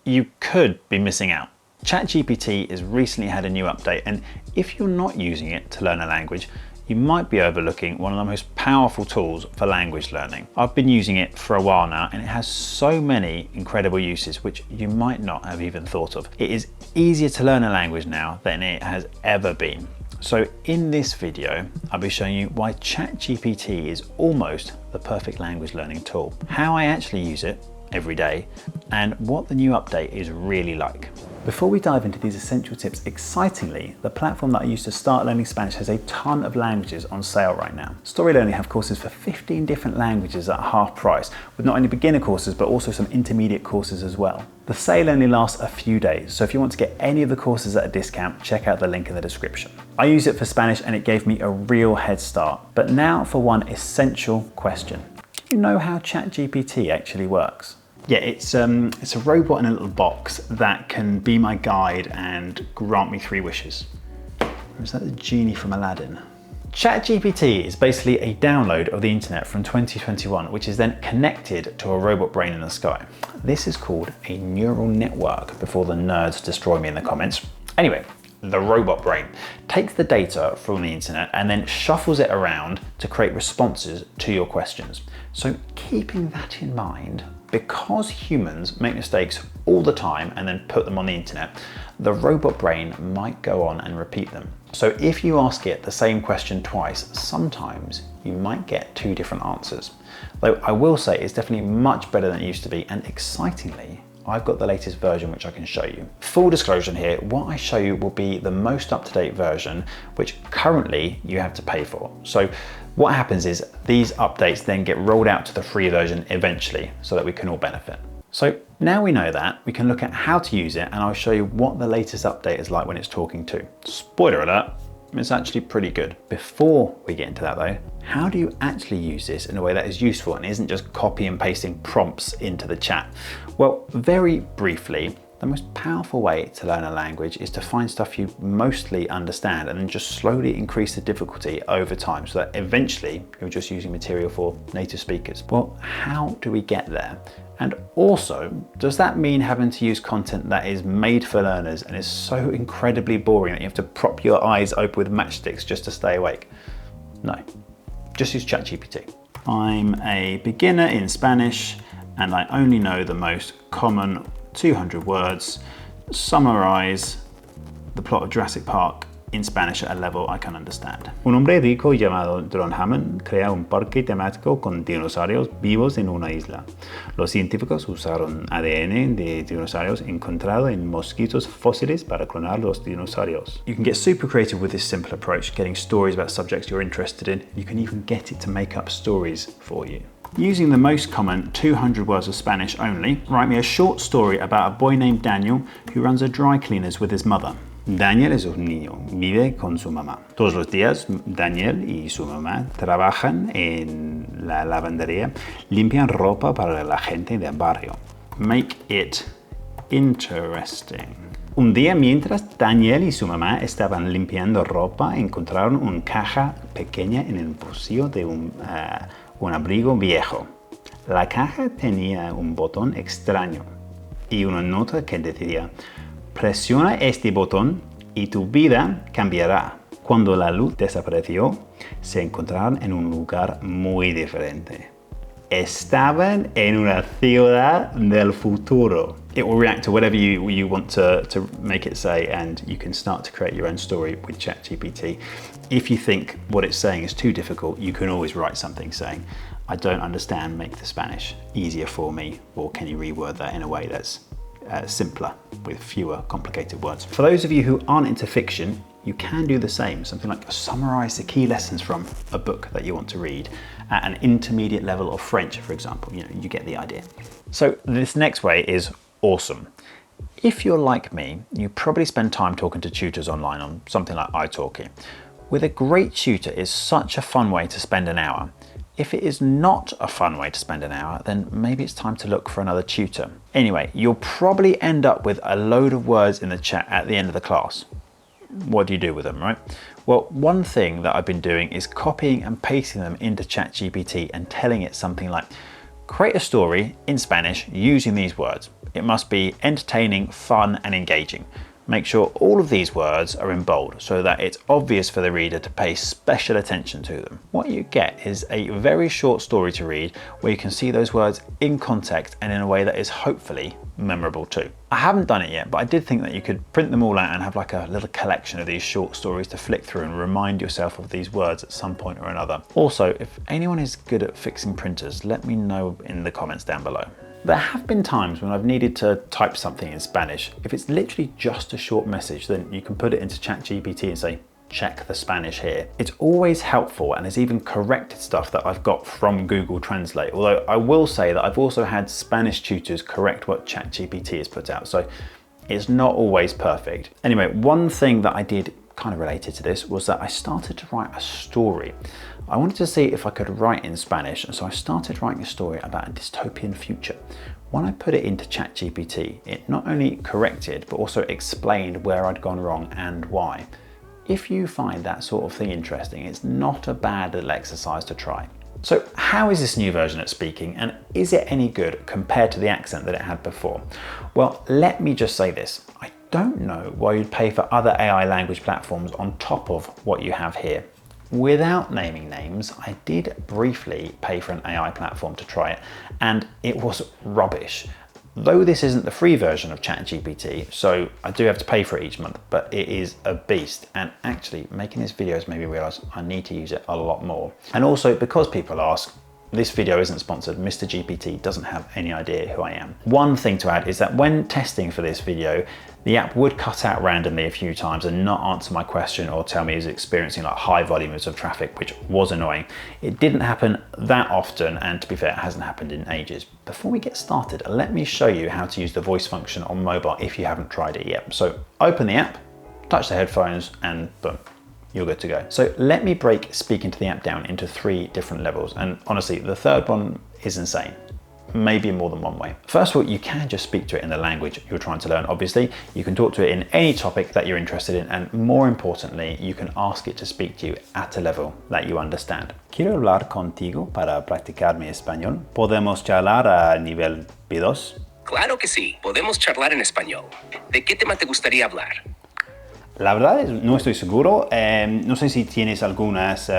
you could be missing out. ChatGPT has recently had a new update, and if you're not using it to learn a language, you might be overlooking one of the most powerful tools for language learning. I've been using it for a while now, and it has so many incredible uses which you might not have even thought of. It is easier to learn a language now than it has ever been. So in this video, I'll be showing you why ChatGPT is almost the perfect language learning tool, how I actually use it every day, and what the new update is really like. Before we dive into these essential tips, excitingly, the platform that I use to start learning Spanish has a ton of languages on sale right now. Story Learning have courses for 15 different languages at half price, with not only beginner courses, but also some intermediate courses as well. The sale only lasts a few days, so if you want to get any of the courses at a discount, check out the link in the description. I use it for Spanish and it gave me a real head start. But now for one essential question. Do you know how ChatGPT actually works? Yeah, it's a robot in a little box that can be my guide and grant me 3 wishes. Or is that the genie from Aladdin? ChatGPT is basically a download of the internet from 2021, which is then connected to a robot brain in the sky. This is called a neural network before the nerds destroy me in the comments. Anyway, the robot brain takes the data from the internet and then shuffles it around to create responses to your questions. So keeping that in mind, because humans make mistakes all the time and then put them on the internet, the robot brain might go on and repeat them. So if you ask it the same question twice, sometimes you might get 2 different answers. Though I will say it's definitely much better than it used to be, and excitingly, I've got the latest version which I can show you. Full disclosure here, what I show you will be the most up-to-date version, which currently you have to pay for. So what happens is these updates then get rolled out to the free version eventually so that we can all benefit. So now we know that, we can look at how to use it, and I'll show you what the latest update is like when it's talking to. Spoiler alert, it's actually pretty good. Before we get into that though, how do you actually use this in a way that is useful and isn't just copy and pasting prompts into the chat? Well, very briefly, the most powerful way to learn a language is to find stuff you mostly understand and then just slowly increase the difficulty over time so that eventually you're just using material for native speakers. Well, how do we get there? And also, does that mean having to use content that is made for learners and is so incredibly boring that you have to prop your eyes open with matchsticks just to stay awake? No, just use ChatGPT. I'm a beginner in Spanish and I only know the most common 200 words. Summarize the plot of Jurassic Park in Spanish at a level I can understand. Un hombre rico llamado John Hammond crea un parque temático con dinosaurios vivos en una isla. Los científicos usaron ADN de dinosaurios encontrado en mosquitos fósiles para clonar los dinosaurios. You can get super creative with this simple approach, getting stories about subjects you're interested in. You can even get it to make up stories for you. Using the most common 200 words of Spanish only, write me a short story about a boy named Daniel who runs a dry cleaners with his mother. Daniel es un niño, vive con su mamá. Todos los días, Daniel y su mamá trabajan en la lavandería, limpian ropa para la gente del barrio. Make it interesting. Un día, mientras Daniel y su mamá estaban limpiando ropa, encontraron una caja pequeña en el bolsillo de un abrigo viejo. La caja tenía un botón extraño y una nota que decía: presiona este botón y tu vida cambiará. Cuando la luz desapareció, se encontraron en un lugar muy diferente. Estaban en una ciudad del futuro. It will react to whatever you want to make it say, and you can start to create your own story with ChatGPT. If you think what it's saying is too difficult, you can always write something saying, I don't understand, make the Spanish easier for me, or can you reword that in a way that's simpler with fewer complicated words. For those of you who aren't into fiction, you can do the same. Something like summarize the key lessons from a book that you want to read at an intermediate level of French, for example. You get the idea. So this next way is awesome. If you're like me, you probably spend time talking to tutors online on something like italki. With a great tutor is such a fun way to spend an hour. If it is not a fun way to spend an hour, then maybe it's time to look for another tutor. Anyway, you'll probably end up with a load of words in the chat at the end of the class. What do you do with them, right? Well, one thing that I've been doing is copying and pasting them into ChatGPT and telling it something like, Create a story in Spanish using these words. It must be entertaining, fun, and engaging. Make sure all of these words are in bold so that it's obvious for the reader to pay special attention to them. What you get is a very short story to read where you can see those words in context and in a way that is hopefully memorable too. I haven't done it yet, but I did think that you could print them all out and have like a little collection of these short stories to flick through and remind yourself of these words at some point or another. Also, if anyone is good at fixing printers, let me know in the comments down below. There have been times when I've needed to type something in Spanish. If it's literally just a short message, then you can put it into ChatGPT and say, check the Spanish here. It's always helpful, and it's even corrected stuff that I've got from Google Translate. Although I will say that I've also had Spanish tutors correct what ChatGPT has put out, so it's not always perfect. Anyway, one thing that I did kind of related to this was that I started to write a story. I wanted to see if I could write in Spanish, and so I started writing a story about a dystopian future. When I put it into ChatGPT, it not only corrected, but also explained where I'd gone wrong and why. If you find that sort of thing interesting, it's not a bad little exercise to try. So how is this new version at speaking, and is it any good compared to the accent that it had before? Well, let me just say this. I don't know why you'd pay for other AI language platforms on top of what you have here. Without naming names, I did briefly pay for an AI platform to try it, and it was rubbish. Though this isn't the free version of ChatGPT, so I do have to pay for it each month, but it is a beast. And actually, making this video has made me realize I need to use it a lot more. And also, because people ask, this video isn't sponsored. Mr. GPT doesn't have any idea who I am. One thing to add is that when testing for this video, the app would cut out randomly a few times and not answer my question or tell me it was experiencing like high volumes of traffic, which was annoying. It didn't happen that often, and to be fair, it hasn't happened in ages. Before we get started, let me show you how to use the voice function on mobile if you haven't tried it yet. So open the app, touch the headphones, and boom, you're good to go. So let me break speaking to the app down into 3 different levels. And honestly, the third one is insane. Maybe more than one way. First of all, you can just speak to it in the language you're trying to learn. Obviously, you can talk to it in any topic that you're interested in, and more importantly, you can ask it to speak to you at a level that you understand. Quiero hablar contigo para practicar mi español. ¿Podemos charlar a nivel B2? Claro que sí, podemos charlar en español. ¿De qué tema te gustaría hablar? La verdad es no estoy seguro. No sé si tienes algunas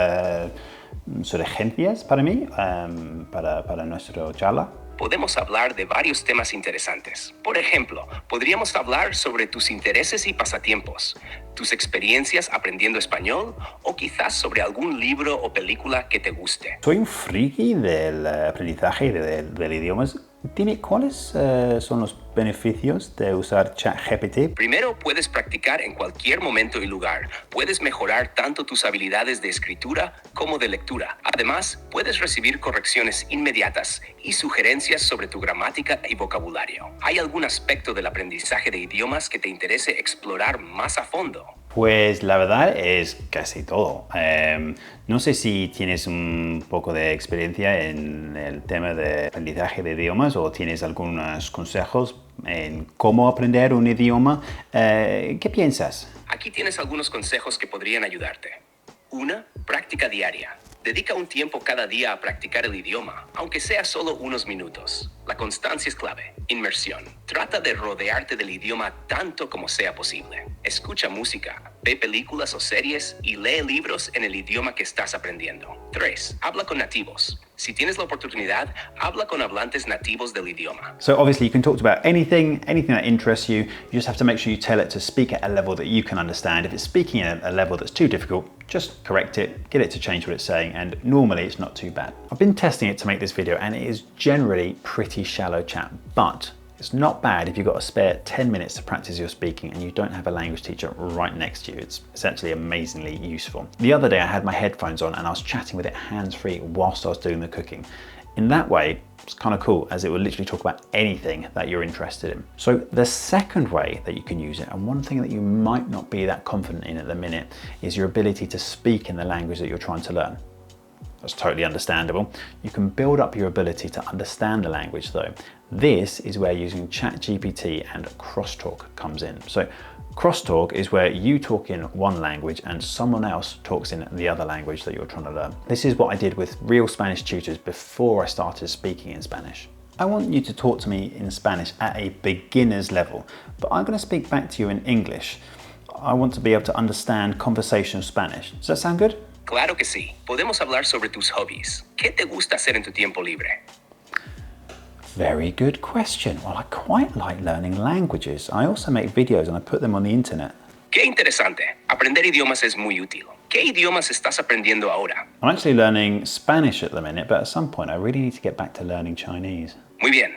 sugerencias para mí, para nuestra charla. Podemos hablar de varios temas interesantes. Por ejemplo, podríamos hablar sobre tus intereses y pasatiempos, tus experiencias aprendiendo español, o quizás sobre algún libro o película que te guste. Soy un friki del aprendizaje y del idioma. Dime, ¿cuáles son los beneficios de usar ChatGPT? Primero, puedes practicar en cualquier momento y lugar. Puedes mejorar tanto tus habilidades de escritura como de lectura. Además, puedes recibir correcciones inmediatas y sugerencias sobre tu gramática y vocabulario. ¿Hay algún aspecto del aprendizaje de idiomas que te interese explorar más a fondo? Pues la verdad es casi todo. No sé si tienes un poco de experiencia en el tema de aprendizaje de idiomas o tienes algunos consejos en cómo aprender un idioma. ¿Qué piensas? Aquí tienes algunos consejos que podrían ayudarte. 1. Práctica diaria. Dedica un tiempo cada día a practicar el idioma, aunque sea solo unos minutos. La constancia es clave. Inmersión. Trata de rodearte del idioma tanto como sea posible. Escucha música, ve películas o series y lee libros en el idioma que estás aprendiendo. 3. Habla con nativos. Si tienes la oportunidad, habla con hablantes nativos del idioma. So obviously you can talk about anything that interests you. You just have to make sure you tell it to speak at a level that you can understand. If it's speaking at a level that's too difficult, just correct it, get it to change what it's saying, and normally it's not too bad. I've been testing it to make this video, and it is generally pretty shallow chat, but it's not bad if you've got a spare 10 minutes to practice your speaking and you don't have a language teacher right next to you. It's actually amazingly useful. The other day I had my headphones on and I was chatting with it hands-free whilst I was doing the cooking. In that way, it's kind of cool, as it will literally talk about anything that you're interested in. So the second way that you can use it, and one thing that you might not be that confident in at the minute, is your ability to speak in the language that you're trying to learn. That's totally understandable. You can build up your ability to understand the language though. This is where using ChatGPT and crosstalk comes in. So crosstalk is where you talk in one language and someone else talks in the other language that you're trying to learn. This is what I did with real Spanish tutors before I started speaking in Spanish. I want you to talk to me in Spanish at a beginner's level, but I'm going to speak back to you in English. I want to be able to understand conversational Spanish. Does that sound good? Claro que sí. Podemos hablar sobre tus hobbies. ¿Qué te gusta hacer en tu tiempo libre? Very good question. Well, I quite like learning languages. I also make videos and I put them on the internet. Qué interesante. Aprender idiomas es muy útil. ¿Qué idiomas estás aprendiendo ahora? I'm actually learning Spanish at the minute, but at some point I really need to get back to learning Chinese. Muy bien.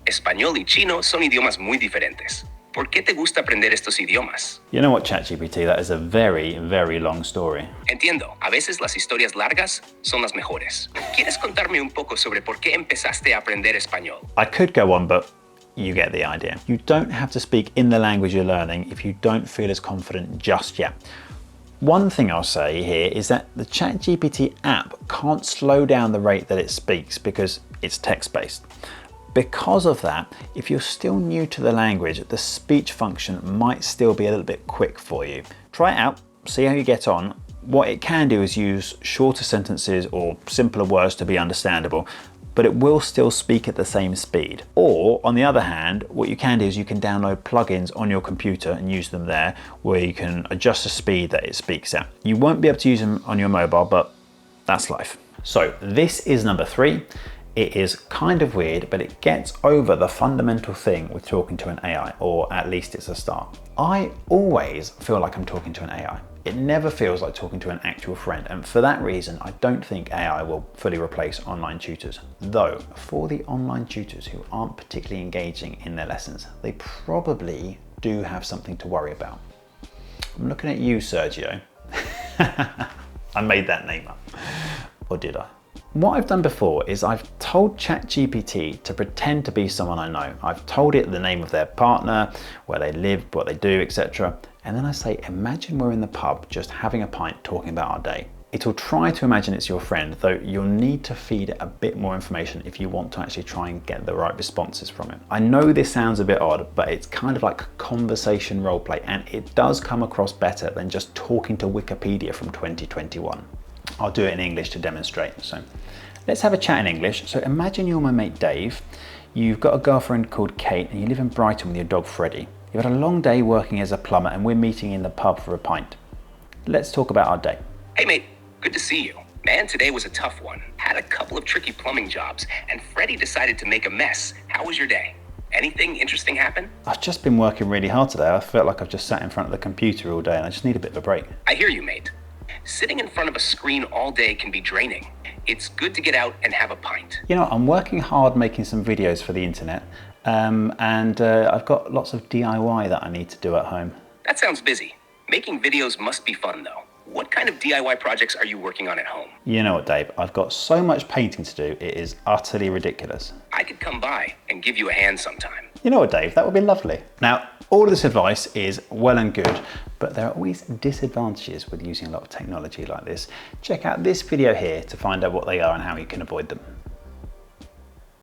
Español y chino son idiomas muy diferentes. ¿Por qué te gusta aprender estos idiomas? You know what, ChatGPT, that is a very, very long story. Entiendo, a veces las historias largas son las mejores. ¿Quieres contarme un poco sobre por qué empezaste a aprender español? I could go on, but you get the idea. You don't have to speak in the language you're learning if you don't feel as confident just yet. One thing I'll say here is that the ChatGPT app can't slow down the rate that it speaks because it's text-based. Because of that, if you're still new to the language, the speech function might still be a little bit quick for you. Try it out, see how you get on. What it can do is use shorter sentences or simpler words to be understandable, but it will still speak at the same speed. Or on the other hand, what you can do is you can download plugins on your computer and use them there where you can adjust the speed that it speaks at. You won't be able to use them on your mobile, but that's life. So this is number 3. It is kind of weird, but it gets over the fundamental thing with talking to an AI, or at least it's a start. I always feel like I'm talking to an AI. It never feels like talking to an actual friend, and for that reason, I don't think AI will fully replace online tutors. Though, for the online tutors who aren't particularly engaging in their lessons, they probably do have something to worry about. I'm looking at you, Sergio. I made that name up, or did I? What I've done before is I've told ChatGPT to pretend to be someone I know. I've told it the name of their partner, where they live, what they do, etc. And then I say, imagine we're in the pub just having a pint talking about our day. It'll try to imagine it's your friend, though you'll need to feed it a bit more information if you want to actually try and get the right responses from it. I know this sounds a bit odd, but it's kind of like conversation roleplay, and it does come across better than just talking to Wikipedia from 2021. I'll do it in English to demonstrate. So let's have a chat in English. So imagine you're my mate Dave, you've got a girlfriend called Kate, and you live in Brighton with your dog Freddie. You've had a long day working as a plumber and we're meeting in the pub for a pint. Let's talk about our day. Hey mate, good to see you. Man, today was a tough one. Had a couple of tricky plumbing jobs, and Freddie decided to make a mess. How was your day? Anything interesting happen? I've just been working really hard today. I felt like I've just sat in front of the computer all day and I just need a bit of a break. I hear you, mate. Sitting in front of a screen all day can be draining. It's good to get out and have a pint. You know, I'm working hard making some videos for the internet, and I've got lots of DIY that I need to do at home. That sounds busy. Making videos must be fun though. What kind of DIY projects are you working on at home? You know what, Dave? I've got so much painting to do, it is utterly ridiculous. I could come by and give you a hand sometime. You know what, Dave? That would be lovely. Now, all of this advice is well and good, but there are always disadvantages with using a lot of technology like this. Check out this video here to find out what they are and how you can avoid them.